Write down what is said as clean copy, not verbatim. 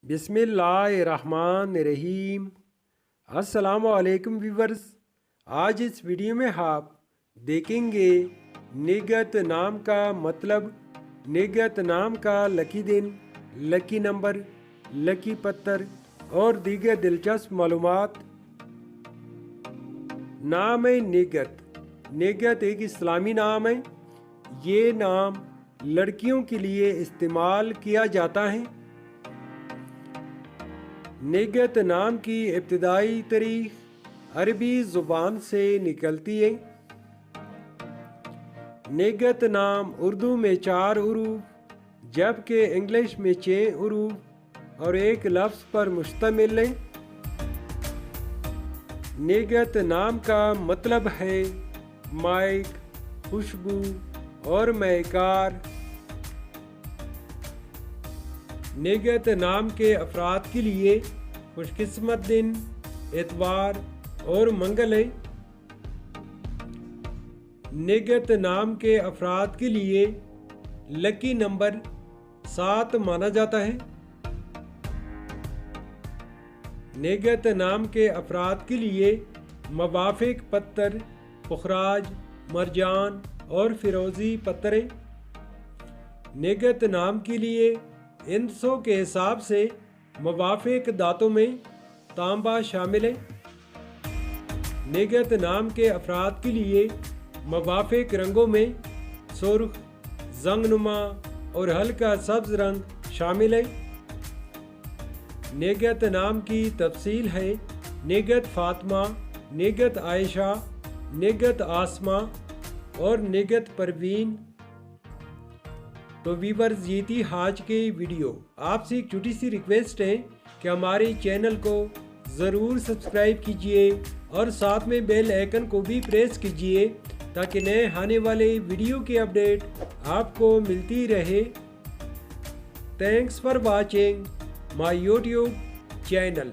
बिस्मिल्लाहिर्रहमानिर्रहीम। अस्सलाम वालेकुम व्यूवर्स। आज इस वीडियो में आप देखेंगे निगत नाम का मतलब, निगत नाम का लकी दिन, लकी नंबर, लकी पत्थर और दीगर दिलचस्प मालूमात। नाम है निगत। निगत एक इस्लामी नाम है। ये नाम लड़कियों के लिए इस्तेमाल किया जाता है। निगत नाम की इब्तिदाई तारीख अरबी ज़ुबान से निकलती है। निगत नाम उर्दू में 4 हरूफ जबकि इंग्लिश में 6 हरूफ और एक लफ्ज़ पर मुश्तमिल है। निगत नाम का मतलब है माइक, खुशबू और महकार। निगत नाम के अफराद के लिए खुशकिस्मत दिन एतवार और मंगल है। निगत नाम के अफराद के लिए लकी नंबर 7 माना जाता है। निगत नाम के अफराद के लिए मवाफिक पत्थर पुखराज, मरजान और फिरोजी पत्थर है। निगत नाम के लिए इंसों के हिसाब से मवाफिक दातों में तांबा शामिल है। निगत नाम के अफराद के लिए मवाफिक रंगों में सुर्ख, जंगनुमा और हल्का सब्ज रंग शामिल है। निगत नाम की तफसील है निगत फातिमा, निगत आयशा, निगत आसमा और निगत परवीन। तो व्यूअर्स, ये थी आज की वीडियो। आपसे एक छोटी सी रिक्वेस्ट है कि हमारे चैनल को ज़रूर सब्सक्राइब कीजिए और साथ में बेल आइकन को भी प्रेस कीजिए ताकि नए आने वाले वीडियो की अपडेट आपको मिलती रहे। Thanks for watching my YouTube channel.